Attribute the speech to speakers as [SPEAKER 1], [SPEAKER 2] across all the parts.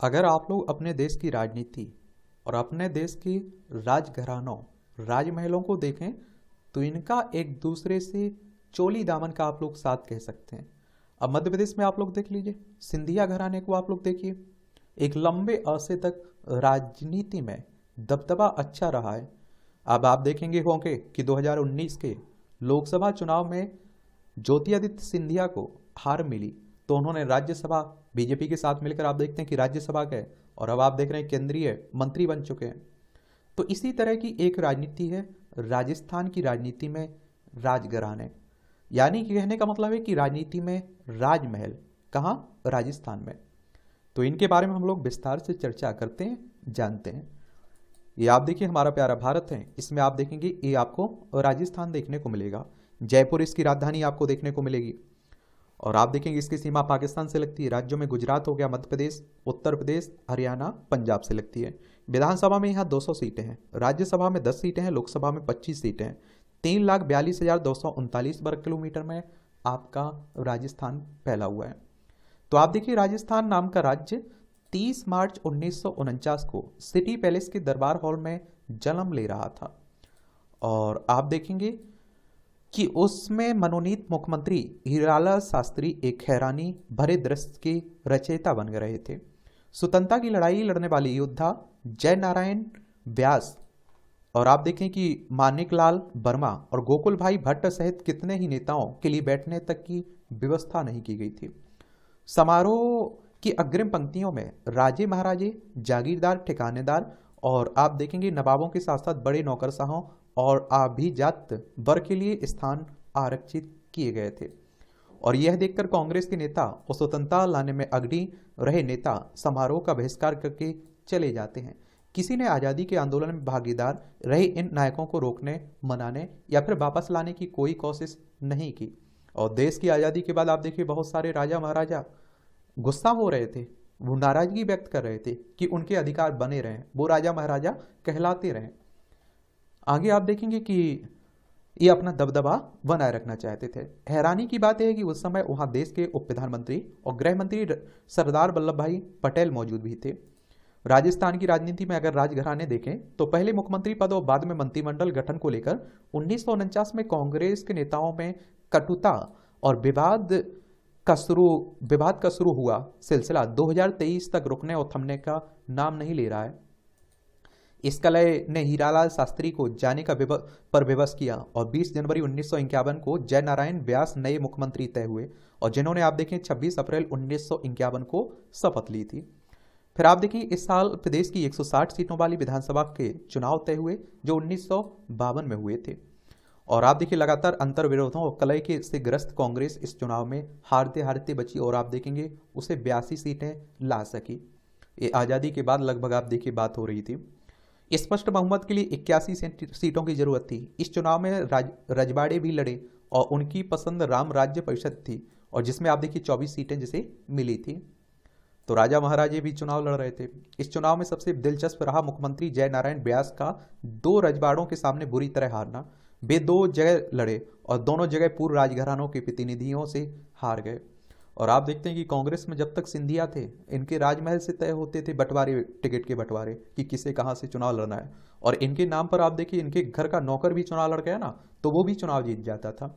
[SPEAKER 1] अगर आप लोग अपने देश की राजनीति और अपने देश की राजघरानों राजमहलों को देखें तो इनका एक दूसरे से चोली दामन का आप लोग साथ कह सकते हैं। अब मध्य प्रदेश में आप लोग देख लीजिए, सिंधिया घराने को आप लोग देखिए, एक लंबे अरसे तक राजनीति में दबदबा अच्छा रहा है। अब आप देखेंगे होंगे कि 2019 के लोकसभा चुनाव में ज्योतिरादित्य सिंधिया को हार मिली तो उन्होंने राज्यसभा बीजेपी के साथ मिलकर आप देखते हैं कि राज्यसभा गए और अब आप देख रहे हैं केंद्रीय मंत्री बन चुके हैं। तो इसी तरह की एक राजनीति है राजस्थान की राजनीति में राजघराने, यानी कि कहने का मतलब है कि राजनीति में राजमहल कहाँ, राजस्थान में। तो इनके बारे में हम लोग विस्तार से चर्चा करते हैं, जानते हैं। ये आप देखिए हमारा प्यारा भारत है, इसमें आप देखेंगे ये आपको राजस्थान देखने को मिलेगा, जयपुर इसकी राजधानी आपको देखने को मिलेगी। और आप देखेंगे इसकी सीमा पाकिस्तान से लगती है। राज्यों में गुजरात हो गया, मध्य प्रदेश, उत्तर प्रदेश, हरियाणा, पंजाब से लगती है। विधानसभा में यहाँ 200 सीटें हैं, राज्यसभा में 10 सीटें हैं, लोकसभा में 25 सीटें हैं। 3,42,239 वर्ग किलोमीटर में आपका राजस्थान फैला हुआ है। तो आप देखिए राजस्थान नाम का राज्य 30 मार्च 1949 को सिटी पैलेस के दरबार हॉल में जन्म ले रहा था। और आप देखेंगे कि उसमें मनोनीत मुख्यमंत्री हीरालाल शास्त्री एक हैरानी भरे दृश्य के रचयिता बन रहे थे। स्वतंत्रता की लड़ाई लड़ने वाले योद्धा जय नारायण व्यास और आप देखें कि मानिकलाल वर्मा और गोकुल भाई भट्ट सहित कितने ही नेताओं के लिए बैठने तक की व्यवस्था नहीं की गई थी। समारोह की अग्रिम पंक्तियों में राजे महाराजे, जागीरदार, ठिकानेदार और आप देखेंगे नवाबों के साथ साथ बड़े नौकरशाहों और अभिजात वर्ग के लिए स्थान आरक्षित किए गए थे। और यह देखकर कांग्रेस के नेता और स्वतंत्रता लाने में अग्रणी रहे नेता समारोह का बहिष्कार करके चले जाते हैं। किसी ने आज़ादी के आंदोलन में भागीदार रहे इन नायकों को रोकने, मनाने या फिर वापस लाने की कोई कोशिश नहीं की। और देश की आज़ादी के बाद आप देखिए बहुत सारे राजा महाराजा गुस्सा हो रहे थे, वो नाराजगी व्यक्त कर रहे थे कि उनके अधिकार बने रहें, वो राजा महाराजा कहलाते रहें। आगे आप देखेंगे कि ये अपना दबदबा बनाए रखना चाहते थे। हैरानी की बात यह है कि उस समय वहां देश के उप प्रधानमंत्री और गृह मंत्री सरदार वल्लभ भाई पटेल मौजूद भी थे। राजस्थान की राजनीति में अगर राजघराने देखें तो पहले मुख्यमंत्री पद और बाद में मंत्रिमंडल गठन को लेकर 1949 में कांग्रेस के नेताओं में कटुता और विवाद का शुरू हुआ सिलसिला 2023 तक रुकने और थमने का नाम नहीं ले रहा है। इस कलह ने हीरालाल शास्त्री को जाने का पर विवश किया और 20 जनवरी 1951 को जय नारायण व्यास नए मुख्यमंत्री तय हुए और जिन्होंने आप देखें 26 अप्रैल 1951 को शपथ ली थी। फिर आप देखें इस साल प्रदेश की 160 सीटों वाली विधानसभा के चुनाव तय हुए जो 1952 में हुए थे। और आप देखिए लगातार अंतर विरोधों और कलह के से ग्रस्त कांग्रेस इस चुनाव में हारते हारते बची और आप देखेंगे उसे 82 सीटें ला सकी। ये आज़ादी के बाद लगभग आप देखिए बात हो रही थी। स्पष्ट बहुमत के लिए 81 सीटों की जरूरत थी। इस चुनाव में रजवाड़े भी लड़े और उनकी पसंद राम राज्य परिषद थी और जिसमें आप देखिए 24 सीटें जिसे मिली थी। तो राजा महाराजे भी चुनाव लड़ रहे थे। इस चुनाव में सबसे दिलचस्प रहा मुख्यमंत्री जय नारायण व्यास का 2 रजवाड़ों के सामने बुरी तरह हारना। वे 2 जगह लड़े और दोनों जगह पूर्व राजघरानों के प्रतिनिधियों से हार गए। और आप देखते हैं कि कांग्रेस में जब तक सिंधिया थे इनके राजमहल से तय होते थे बंटवारे, टिकट के बंटवारे कि किसे कहां से चुनाव लड़ना है। और इनके नाम पर आप देखिए इनके घर का नौकर भी चुनाव लड़ गया ना तो वो भी चुनाव जीत जाता था।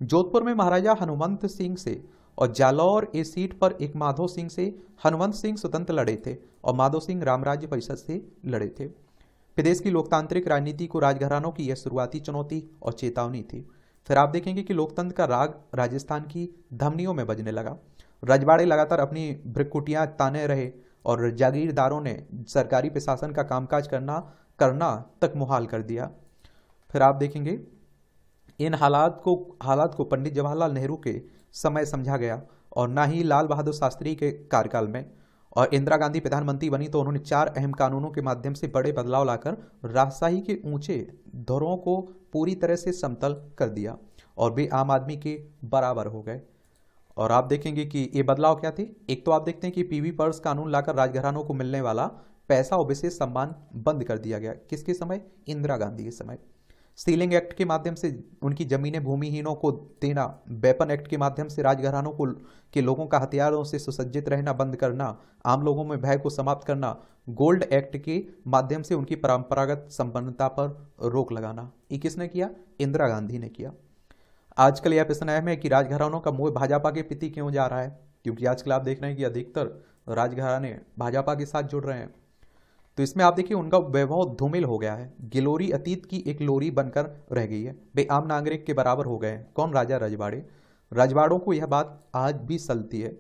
[SPEAKER 1] जोधपुर में महाराजा हनुमंत सिंह से और जालौर इस सीट पर एक माधो सिंह से हनुमंत सिंह स्वतंत्र लड़े थे और माधो सिंह रामराज्य परिषद से लड़े थे। प्रदेश की लोकतांत्रिक राजनीति को राजघरानों की यह शुरुआती चुनौती और चेतावनी थी। फिर आप देखेंगे कि लोकतंत्र का राग राजस्थान की धमनियों में बजने लगा। रजवाड़े लगातार अपनी भ्रिकुटियां ताने रहे और जागीरदारों ने सरकारी प्रशासन का कामकाज करना तक मुहाल कर दिया। फिर आप देखेंगे इन हालात को पंडित जवाहरलाल नेहरू के समय समझा गया और ना ही लाल बहादुर शास्त्री के कार्यकाल में। और इंदिरा गांधी प्रधानमंत्री बनी तो उन्होंने 4 अहम कानूनों के माध्यम से बड़े बदलाव लाकर राजशाही के ऊंचे धुरों को पूरी तरह से समतल कर दिया और वे आम आदमी के बराबर हो गए। और आप देखेंगे कि ये बदलाव क्या थे। एक तो आप देखते हैं कि पीवी पर्स कानून लाकर राजघरानों को मिलने वाला पैसा और विशेष सम्मान बंद कर दिया गया। किसके समय? इंदिरा गांधी के समय। सीलिंग एक्ट के माध्यम से उनकी जमीनें भूमिहीनों को देना, वेपन एक्ट के माध्यम से राजघरानों को के लोगों का हथियारों से सुसज्जित रहना बंद करना, आम लोगों में भय को समाप्त करना, गोल्ड एक्ट के माध्यम से उनकी परंपरागत संपन्नता पर रोक लगाना, ये किसने किया? इंदिरा गांधी ने किया। आजकल यह प्रश्न अहम है कि राजघरानों का मोह भाजपा के प्रति क्यों जा रहा है, क्योंकि आजकल आप देख रहे हैं कि अधिकतर राजघराने भाजपा के साथ जुड़ रहे हैं। तो इसमें आप देखिए उनका वैभव धूमिल हो गया है, गिलोरी अतीत की एक लोरी बनकर रह गई है, वे आम नागरिक के बराबर हो गए हैं। कौन? राजा रजवाड़े। रजवाड़ों को यह बात आज भी सलती है,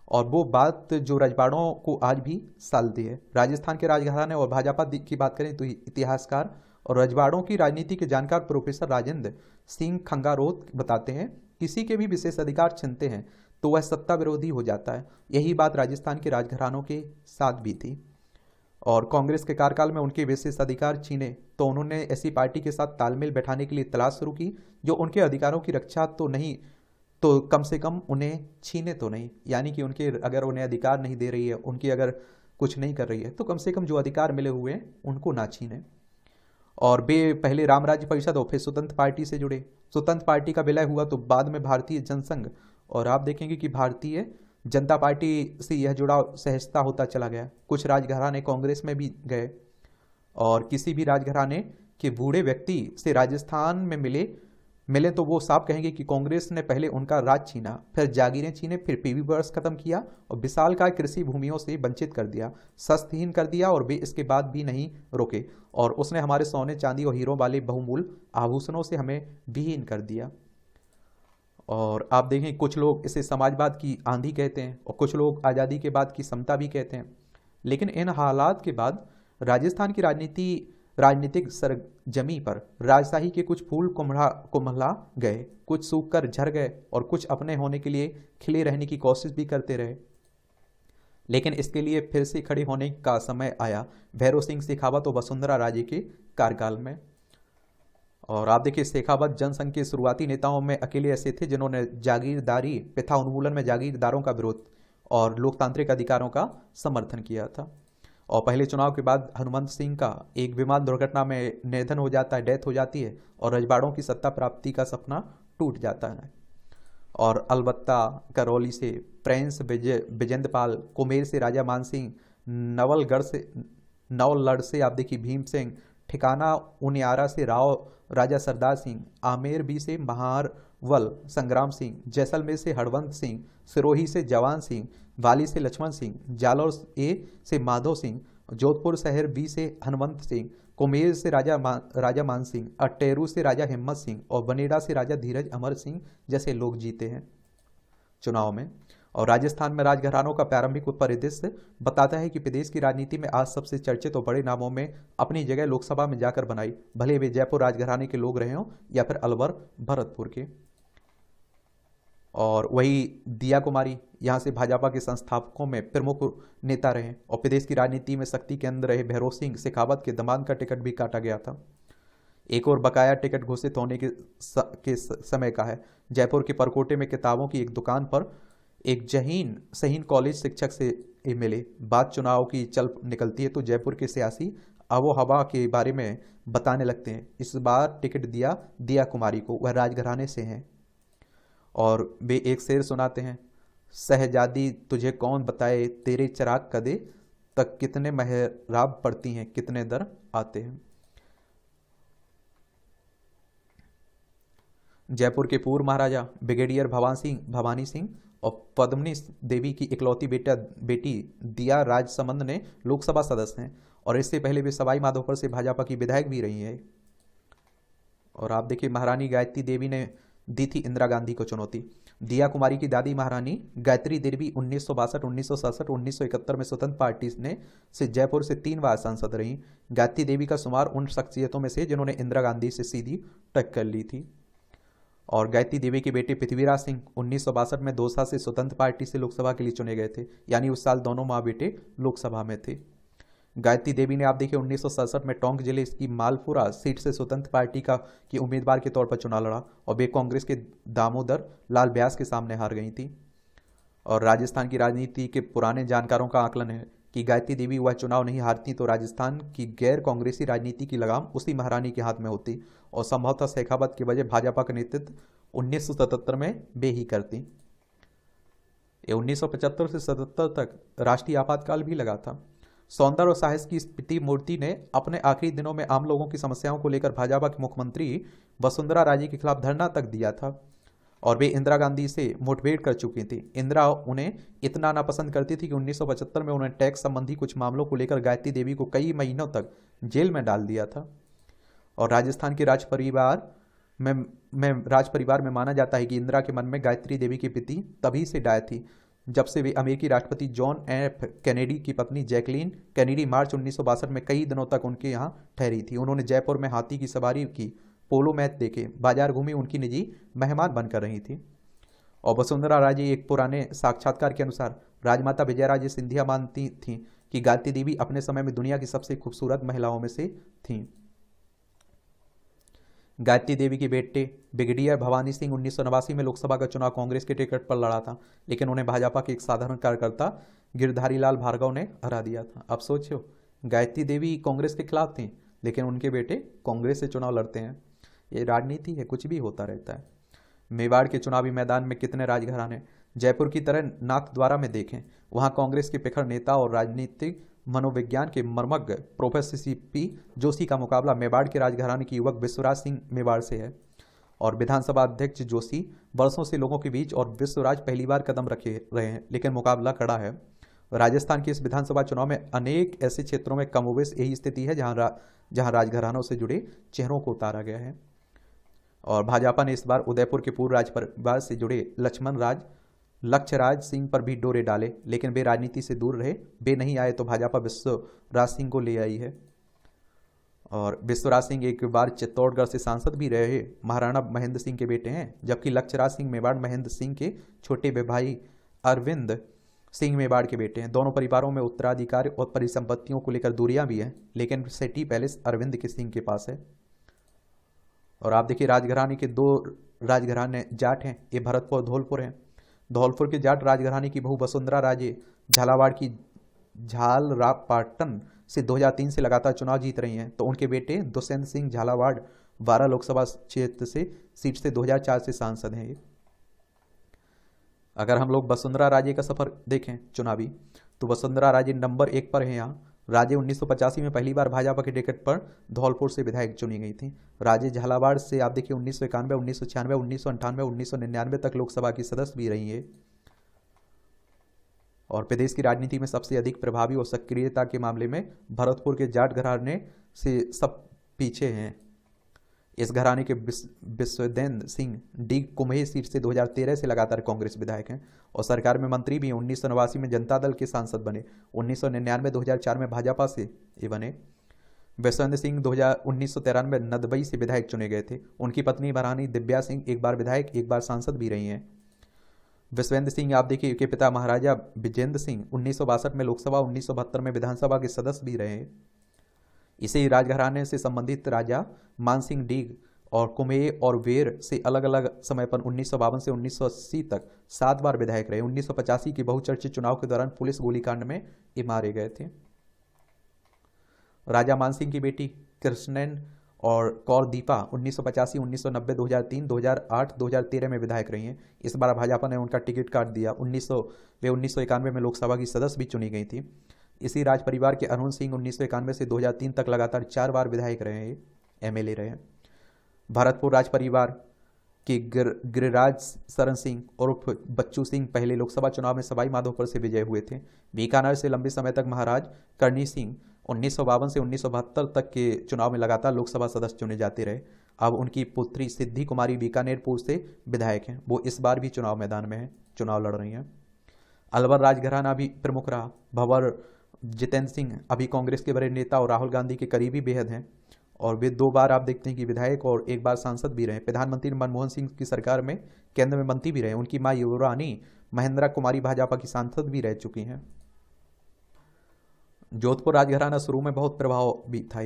[SPEAKER 1] और वो बात जो रजवाड़ों को आज भी सालती है। राजस्थान के राजघराने और भाजपा की बात करें तो इतिहासकार और रजवाड़ों की राजनीति के जानकार प्रोफेसर राजेंद्र सिंह खंगारोत बताते हैं, किसी के भी विशेष अधिकार छीनते हैं तो वह सत्ता विरोधी हो जाता है। यही बात राजस्थान के राजघरानों के साथ भी थी, और कांग्रेस के कार्यकाल में उनके विशेष अधिकार छीने तो उन्होंने ऐसी पार्टी के साथ तालमेल बैठाने के लिए तलाश शुरू की जो उनके अधिकारों की रक्षा तो नहीं तो कम से कम उन्हें छीने तो नहीं, यानी कि उनके अगर उन्हें अधिकार नहीं दे रही है, उनकी अगर कुछ नहीं कर रही है, तो कम से कम जो अधिकार मिले हुए हैं उनको ना छीने। और वे पहले राम राज्य परिषद और फिर स्वतंत्र पार्टी से जुड़े। स्वतंत्र पार्टी का विलय हुआ तो बाद में भारतीय जनसंघ, और आप देखेंगे कि भारतीय जनता पार्टी से यह जुड़ाव सहजता होता चला गया। कुछ राजघराने कांग्रेस में भी गए, और किसी भी राजघराने के बूढ़े व्यक्ति से राजस्थान में मिले तो वो साफ कहेंगे कि कांग्रेस ने पहले उनका राज छीना, फिर जागीरें छीने, फिर पीवी वर्ष खत्म किया और विशालकाय कृषि भूमियों से वंचित कर दिया, शस्त्रहीन कर दिया, और वे इसके बाद भी नहीं रोके, और उसने हमारे सोने चांदी और हीरों वाले बहुमूल्य आभूषणों से हमें विहीन कर दिया। और आप देखें कुछ लोग इसे समाजवाद की आंधी कहते हैं और कुछ लोग आज़ादी के बाद की समता भी कहते हैं। लेकिन इन हालात के बाद राजस्थान की राजनीतिक सरजमी पर राजशाही के कुछ फूल कुम्हला गए, कुछ सूख कर झड़ गए और कुछ अपने होने के लिए खिले रहने की कोशिश भी करते रहे। लेकिन इसके लिए फिर से खड़े होने का समय आया भैरव सिंह शेखावत और वसुंधरा राजे के कार्यकाल में। और आप देखिए शेखावत जनसंघ के शुरुआती नेताओं में अकेले ऐसे थे जिन्होंने जागीरदारी प्रथा उन्मूलन में जागीरदारों का विरोध और लोकतांत्रिक अधिकारों का समर्थन किया था। और पहले चुनाव के बाद हनुमंत सिंह का एक विमान दुर्घटना में निधन हो जाता है, डेथ हो जाती है, और रजवाड़ों की सत्ता प्राप्ति का सपना टूट जाता है। और अलबत्ता करौली से प्रिंस विजेंद्रपाल, कुमेर से राजा मानसिंह, नवलगढ़ से आप देखिए भीम सिंह, ठिकाना उनियारा से राजा सरदार सिंह, आमेर बी से महारवल संग्राम सिंह, जैसलमेर से हरवंत सिंह, सिरोही से जवान सिंह, वाली से लक्ष्मण सिंह, जालौर ए से माधव सिंह, जोधपुर शहर बी से हनुमंत सिंह, कुमेर से राजा मान सिंह, अटेरू से राजा हिम्मत सिंह और बनेड़ा से राजा धीरज अमर सिंह जैसे लोग जीते हैं चुनाव में। और राजस्थान में राजघरानों का प्रारंभिक परिदृश्य बताता है कि प्रदेश की राजनीति में आज सबसे चर्चित और बड़े नामों में अपनी जगह लोकसभा में जाकर बनाई, भले वे जयपुर राजघराने के लोग रहे हों या फिर अलवर भरतपुर के। और वही दिया कुमारी यहाँ से भाजपा के संस्थापकों में प्रमुख नेता रहे, और प्रदेश की राजनीति में शक्ति केंद्र रहे भैरव सिंह शेखावत के दामाद का टिकट भी काटा गया था। एक और बकाया टिकट घोषित होने के समय का है। जयपुर के परकोटे में किताबों की एक दुकान पर एक सहीन कॉलेज शिक्षक से मिले। बात चुनाव की चल निकलती है तो जयपुर के सियासी आबो हवा के बारे में बताने लगते हैं। इस बार टिकट दिया कुमारी को, वह राजघराने से हैं, और वे एक शेर सुनाते हैं, शहजादी तुझे कौन बताए तेरे चिराग कदे तक कितने महराब पड़ती हैं कितने दर आते हैं। जयपुर के पूर्व महाराजा ब्रिगेडियर भवानी सिंह और पद्मनी देवी की इकलौती बेटी दिया राजसमंद ने लोकसभा सदस्य हैं, और इससे पहले वे सवाई माधोपुर से भाजपा की विधायक भी रही है। और आप देखिए महारानी गायत्री देवी ने दी थी इंदिरा गांधी को चुनौती। दिया कुमारी की दादी महारानी गायत्री देवी 1962, 1967, 1971 में स्वतंत्र पार्टी से जयपुर से 3 बार सांसद रही। गायत्री देवी का शुमार उन शख्सियतों में से जिन्होंने इंदिरा गांधी से सीधी टक्कर ली थी। और गायत्री देवी के बेटे पृथ्वीराज सिंह 1962 में दौसा से स्वतंत्र पार्टी से लोकसभा के लिए चुने गए थे, यानी उस साल दोनों माँ बेटे लोकसभा में थे। गायत्री देवी ने आप देखिए 1967 में टोंक जिले की मालपुरा सीट से स्वतंत्र पार्टी की उम्मीदवार के तौर पर चुनाव लड़ा, और वे कांग्रेस के दामोदर लाल व्यास के सामने हार गई थी। और राजस्थान की राजनीति के पुराने जानकारों का आकलन है कि गायत्री देवी वह चुनाव नहीं हारती तो राजस्थान की गैर कांग्रेसी राजनीति की लगाम उसी महारानी के हाथ में होती और संभवतः शेखावत के बजाय भाजपा का नेतृत्व 1977 में वे ही करती। ये 1975 से 77 तक राष्ट्रीय आपातकाल भी लगा था। सौंदर्य और साहस की स्मृति मूर्ति ने अपने आखिरी दिनों में आम लोगों की समस्याओं को लेकर भाजपा के मुख्यमंत्री वसुंधरा राजे के खिलाफ धरना तक दिया था और वे इंदिरा गांधी से मुठभेड़ कर चुकी थी। इंदिरा उन्हें इतना नापसंद करती थी कि 1975 में उन्होंने टैक्स संबंधी कुछ मामलों को लेकर गायत्री देवी को कई महीनों तक जेल में डाल दिया था। और राजस्थान के राज परिवार में माना जाता है कि इंदिरा के मन में गायत्री देवी की प्रीति तभी से डाय थी जब से वे अमेरिकी राष्ट्रपति जॉन एफ कैनेडी की पत्नी जैकलीन कैनेडी मार्च 1962 में कई दिनों तक उनके यहाँ ठहरी थी। उन्होंने जयपुर में हाथी की सवारी की, पोलो मैच देखे, बाजार घूमी, उनकी निजी मेहमान बनकर रही थी। और वसुंधरा राजे एक पुराने साक्षात्कार के अनुसार राजमाता विजयराजे सिंधिया मानती थीं कि गायत्री देवी अपने समय में दुनिया की सबसे खूबसूरत महिलाओं में से थीं। गायत्री देवी के बेटे ब्रिगेडियर भवानी सिंह 1989 में लोकसभा का चुनाव कांग्रेस के टिकट पर लड़ा था, लेकिन उन्हें भाजपा के एक साधारण कार्यकर्ता गिरधारी लाल भार्गव ने हरा दिया था। अब सोचो, गायत्री देवी कांग्रेस के खिलाफ थी लेकिन उनके बेटे कांग्रेस से चुनाव लड़ते हैं। ये राजनीति है, कुछ भी होता रहता है। मेवाड़ के चुनावी मैदान में कितने राजघराने, जयपुर की तरह नाथद्वारा में देखें, वहां कांग्रेस के प्रखर नेता और राजनीतिक मनोविज्ञान के मर्मज्ञ प्रोफेसर सीपी जोशी का मुकाबला मेवाड़ के राजघराने के युवक विश्वराज सिंह मेवाड़ से है। और विधानसभा अध्यक्ष जोशी वर्षों से लोगों के बीच और विश्वराज पहली बार कदम रखे रहे हैं, लेकिन मुकाबला कड़ा है। राजस्थान के इस विधानसभा चुनाव में अनेक ऐसे क्षेत्रों में कमोबेश यही स्थिति है जहां राजघरानों से जुड़े चेहरों को उतारा गया है। और भाजपा ने इस बार उदयपुर के पूर्व राज परिवार से जुड़े लक्ष्मण राज लक्ष्यराज सिंह पर भी डोरे डाले, लेकिन वे राजनीति से दूर रहे। वे नहीं आए तो भाजपा विश्वराज सिंह को ले आई है। और विश्वराज सिंह एक बार चित्तौड़गढ़ से सांसद भी रहे, महाराणा महेंद्र सिंह के बेटे हैं, जबकि लक्ष्यराज सिंह मेवाड़ महेंद्र सिंह के छोटे भाई अरविंद सिंह मेवाड़ के बेटे हैं। दोनों परिवारों में उत्तराधिकार और परिसंपत्तियों को लेकर दूरियां भी हैं, लेकिन सिटी पैलेस अरविंद के सिंह के पास है। और आप देखिए, राजघराने के दो राजघराने जाट हैं, ये भरतपुर और धौलपुर हैं। धौलपुर के जाट राजघराने की बहू वसुंधरा राजे झालावाड़ की झालरापाटन से 2003 से लगातार चुनाव जीत रही हैं, तो उनके बेटे दुष्यंत सिंह झालावाड़ 12 लोकसभा क्षेत्र से सीट से 2004 से सांसद हैं। अगर हम लोग वसुंधरा राजे का सफर देखें चुनावी, तो वसुंधरा राजे नंबर 1 पर है यहाँ। राजे 1985 में पहली बार भाजपा के टिकट पर धौलपुर से विधायक चुनी गई थी। राजे झालावाड़ से आप देखिए 1991, 1996, 1998, 1999 तक लोकसभा की सदस्य भी रही है। और प्रदेश की राजनीति में सबसे अधिक प्रभावी और सक्रियता के मामले में भरतपुर के जाट घराने से सब पीछे हैं। इस घराने के विश्वेंद्र सिंह डी कुम्हे सीट से 2013 से लगातार कांग्रेस विधायक हैं और सरकार में मंत्री भी हैं। 1989 में जनता दल के सांसद बने, 1999 2004 में भाजपा से ये बने। विश्वेंद्र सिंह 1993 नदबई से विधायक चुने गए थे। उनकी पत्नी महारानी दिव्या सिंह एक बार विधायक, एक बार सांसद भी रही हैं। विश्वेंद्र सिंह आप देखिए के पिता महाराजा विजेंद्र सिंह 1962 में लोकसभा, 1972 में विधानसभा के सदस्य भी रहे। इसी राजघराने से संबंधित राजा मानसिंह डीग और कुम्हे और वेर से अलग अलग समय पर 1952 से 1980 तक 7 बार विधायक रहे। 1985 के बहुचर्चित चुनाव के दौरान पुलिस गोलीकांड में ये मारे गए थे। राजा मानसिंह की बेटी कृष्णन और कौर दीपा 1985, 1990, 2003, 2008, 2013 में विधायक रही हैं। इस बार भाजपा ने उनका टिकट काट दिया। वे 1991 में लोकसभा की सदस्य भी चुनी गई थी। इसी राज परिवार के अरुण सिंह 1991 से 2003 तक लगातार 4 बार विधायक रहे हैं, एमएलए रहे हैं। भरतपुर राज परिवार के गिरिराज शरण सिंह उर्फ बच्चू सिंह पहले लोकसभा चुनाव में सवाई माधोपुर से विजय हुए थे। बीकानेर से लंबे समय तक महाराज करणी सिंह 1952 से 1972 तक के चुनाव में लगातार लोकसभा सदस्य चुने जाते रहे। अब उनकी पुत्री सिद्धि कुमारी बीकानेरपुर से विधायक हैं, वो इस बार भी चुनाव मैदान में है, चुनाव लड़ रही हैं। अलवर राजघराना भी प्रमुख रहा। भंवर जितेंद्र सिंह अभी कांग्रेस के बड़े नेता और राहुल गांधी के करीबी बेहद हैं और वे 2 बार आप देखते हैं कि विधायक और 1 बार सांसद भी रहे। प्रधानमंत्री मनमोहन सिंह की सरकार में केंद्र में मंत्री भी रहे। उनकी मां युवरानी महेंद्रा कुमारी भाजपा की सांसद भी रह चुकी हैं। जोधपुर राजघराना शुरू में बहुत प्रभावी था।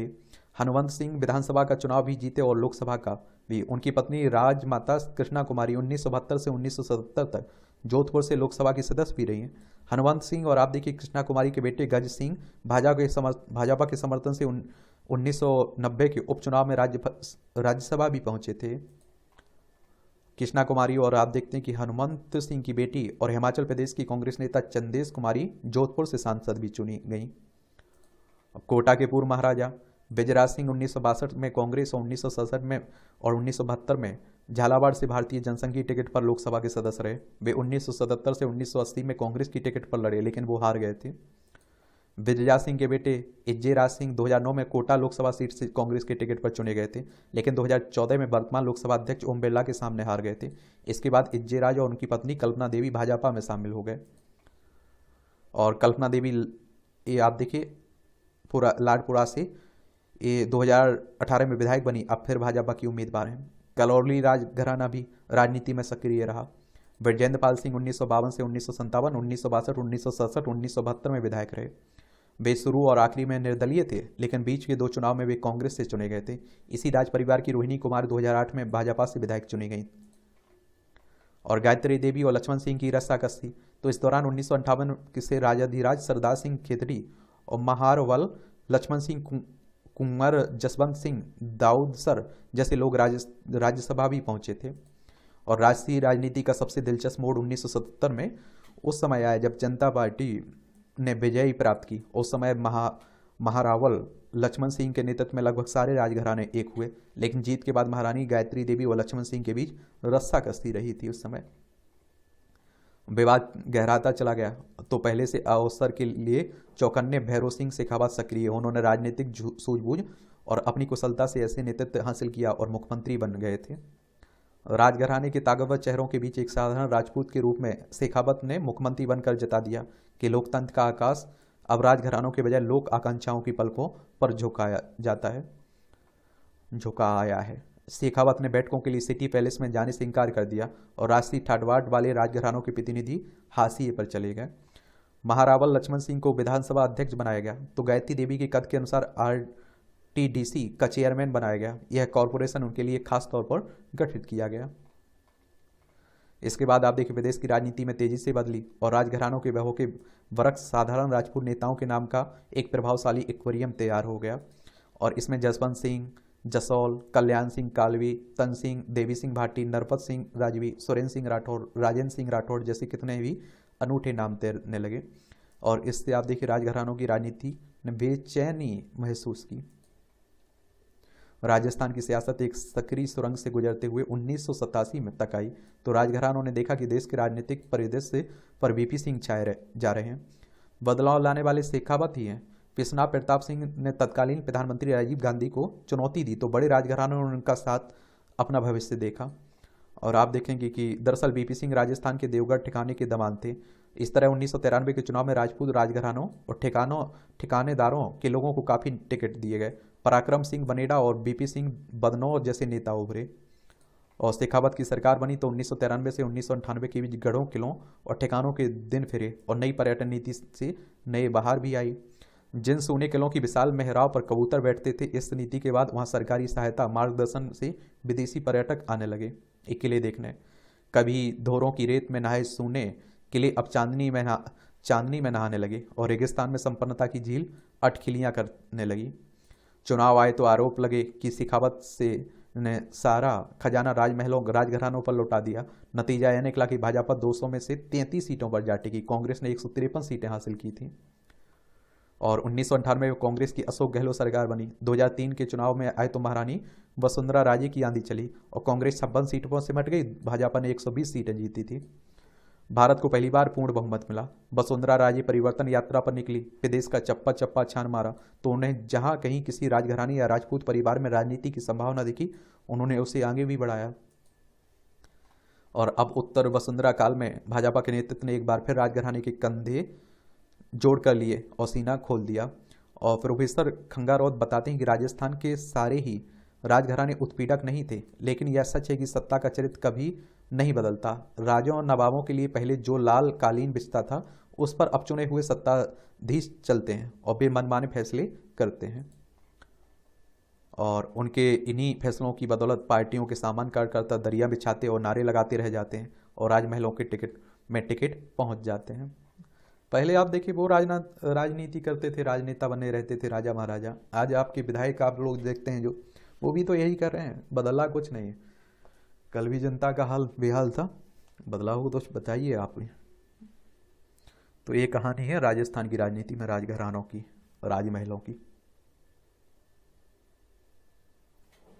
[SPEAKER 1] हनुमंत सिंह विधानसभा का चुनाव भी जीते और लोकसभा का भी। उनकी पत्नी राजमाता कृष्णा कुमारी 1972 से 1977 तक जोधपुर से लोकसभा की सदस्य भी रही हैं। हनुमंत सिंह और आप देखिए कृष्णा कुमारी के बेटे गज सिंह भाजपा के समर्थन से 1990 के उपचुनाव में राज्यसभा भी पहुंचे थे। कृष्णा कुमारी और आप देखते हैं कि हनुमंत सिंह की बेटी और हिमाचल प्रदेश की कांग्रेस नेता चंदेश कुमारी जोधपुर से सांसद भी चुनी गई। कोटा के पूर्व महाराजा विजयराज सिंह 1962 में कांग्रेस और 1967 में और 1972 में झालावाड़ से भारतीय जनसंघ की टिकट पर लोकसभा के सदस्य रहे। वे 1977 से 1980 में कांग्रेस की टिकट पर लड़े, लेकिन वो हार गए थे। विजयराज सिंह के बेटे इज्जेराज सिंह 2009 में कोटा लोकसभा सीट से कांग्रेस के टिकट पर चुने गए थे, लेकिन 2014 में वर्तमान लोकसभा अध्यक्ष ओम बिरला के सामने हार गए थे। इसके बाद इज्जेराज और उनकी पत्नी कल्पना देवी भाजपा में शामिल हो गए। और कल्पना देवी ये आप देखिए लाडपुरा से ये 2018 में विधायक बनी, अब फिर भाजपा की उम्मीदवार हैं। कलौली राजघराना भी राजनीति में सक्रिय रहा। ब्रजेंद्र पाल सिंह 1952 से 1957, 1962, 1967, 1972 में विधायक रहे। वे शुरू और आखिरी में निर्दलीय थे, लेकिन बीच के 2 चुनाव में वे कांग्रेस से चुने गए थे। इसी राज परिवार की रोहिणी कुमार 2008 में भाजपा से विधायक चुनी गई। और गायत्री देवी और लक्ष्मण सिंह की रस्साकसी। तो इस दौरान 1958 से राजाधिराज सरदार सिंह खेतड़ी और महारवल लक्ष्मण सिंह कुंवर जसवंत सिंह दाऊद सर जैसे लोग राज्यसभा भी पहुंचे थे। और राष्ट्रीय राजनीति का सबसे दिलचस्प मोड़ 1977 में उस समय आया जब जनता पार्टी ने विजयी प्राप्त की। उस समय महारावल लक्ष्मण सिंह के नेतृत्व में लगभग सारे राजघराने एक हुए, लेकिन जीत के बाद महारानी गायत्री देवी और लक्ष्मण सिंह के बीच रस्साकसी रही थी। उस समय विवाद गहराता चला गया, तो पहले से अवसर के लिए चौकन्ने भैरव सिंह शेखावत सक्रिय। उन्होंने राजनीतिक सूझबूझ और अपनी कुशलता से ऐसे नेतृत्व हासिल किया और मुख्यमंत्री बन गए थे। राजघराने के ताकतवर चेहरों के बीच एक साधारण राजपूत के रूप में शेखावत ने मुख्यमंत्री बनकर जता दिया कि लोकतंत्र का आकाश अब राजघरानों के बजाय लोक आकांक्षाओं की पलकों पर झुका आया है। शेखावत ने बैठकों के लिए सिटी पैलेस में जाने से इनकार कर दिया और राष्ट्रीय ठाटबाट वाले राजघरानों के प्रतिनिधि हाशिए पर चले गए। महारावल लक्ष्मण सिंह को विधानसभा अध्यक्ष बनाया गया, तो गायत्री देवी के कद के अनुसार आरटीडीसी का चेयरमैन बनाया गया। यह कॉरपोरेशन उनके लिए खास तौर पर गठित किया गया। इसके बाद आप देखिए प्रदेश की राजनीति में तेजी से बदली और राजघरानों के बहों के वरक्स साधारण राजपूत नेताओं के नाम का एक प्रभावशाली एक्वेरियम तैयार हो गया। और इसमें जसवंत सिंह जसौल, कल्याण सिंह कालवी, तन सिंह, देवी सिंह भाटी, नरपत सिंह राजवी, सुरेंद्र सिंह राठौड़, राजेंद्र सिंह राठौड़ जैसे कितने भी अनूठे नाम तैरने लगे। और इससे आप देखिए राजघरानों की राजनीति ने बेचैनी महसूस की। राजस्थान की सियासत एक सक्रिय सुरंग से गुजरते हुए 1987 में तक आई, तो राजघरानों ने देखा कि देश के राजनीतिक परिदृश्य पर वीपी सिंह छाए जा रहे हैं। बदलाव लाने वाले शेखावत ही हैं। पिसना प्रताप सिंह ने तत्कालीन प्रधानमंत्री राजीव गांधी को चुनौती दी, तो बड़े राजघरानों ने उनका साथ अपना भविष्य देखा। और आप देखेंगे कि दरअसल वीपी सिंह राजस्थान के देवगढ़ ठिकाने के दमान थे। इस तरह 1993 के चुनाव में राजपूत राजघरानों और ठिकानेदारों के लोगों को काफ़ी टिकट दिए गए। पराक्रम सिंह बनेडा और बीपी सिंह बदनौर जैसे नेता उभरे और शेखावत की सरकार बनी, तो 1993 से 1998 के बीच गढ़ों, किलों और ठिकानों के दिन फिरे और नई पर्यटन नीति से नए बहार भी आई। जिन सोने किलों की विशाल मेहराब पर कबूतर बैठते थे, इस नीति के बाद वहां सरकारी सहायता मार्गदर्शन से विदेशी पर्यटक आने लगे ये किले देखने। कभी धोरों की रेत में नहाए सोने किले अब चांदनी में नहाने लगे और रेगिस्तान में संपन्नता की झील अटखिलियां करने लगी। चुनाव आए तो आरोप लगे कि शेखावत से ने सारा खजाना राजघरानों पर लौटा दिया। नतीजा यह निकला कि भाजपा 200 में से 33 सीटों पर जा टिकी। कांग्रेस ने 153 सीटें हासिल की थी और 1998 में कांग्रेस की अशोक गहलोत सरकार बनी। 2003 के चुनाव में आए तो महारानी वसुंधरा राजे की आंधी चली और कांग्रेस 56 सीटों पर सिमट गई। भाजपा ने 120 सीटें जीती थी। भारत को पहली बार पूर्ण बहुमत मिला। वसुंधरा राजे परिवर्तन यात्रा पर निकली, प्रदेश का चप्पा चप्पा छान मारा, तो उन्हें जहां कहीं किसी राजघराने या राजपूत परिवार में राजनीति की संभावना दिखी, उन्होंने उसे आगे भी बढ़ाया। और अब उत्तर वसुंधरा काल में भाजपा के नेतृत्व ने एक बार फिर राजघराने के कंधे जोड़ कर लिए और सीना खोल दिया। और प्रोफेसर खंगारौत बताते हैं कि राजस्थान के सारे ही राजघराने उत्पीड़क नहीं थे, लेकिन यह सच है कि सत्ता का चरित्र कभी नहीं बदलता। राजों और नवाबों के लिए पहले जो लाल कालीन बिछता था, उस पर अब चुने हुए सत्ताधीश चलते हैं और बेमनमाने फैसले करते हैं। और उनके इन्हीं फैसलों की बदौलत पार्टियों के सामान कार्यकर्ता दरिया बिछाते और नारे लगाते रह जाते हैं और राजमहलों के टिकट में टिकट पहुंच जाते हैं। पहले आप देखिए वो राजनीति करते थे, राजनेता बने रहते थे, राजा महाराजा। आज आपके विधायक आप लोग देखते हैं जो, वो भी तो यही कर रहे हैं, बदला कुछ नहीं है। कल भी जनता का हाल बेहाल था, बदला हो तो बताइए आप। तो ये कहानी है राजस्थान की राजनीति में राजघरानों की, राजमहलों की।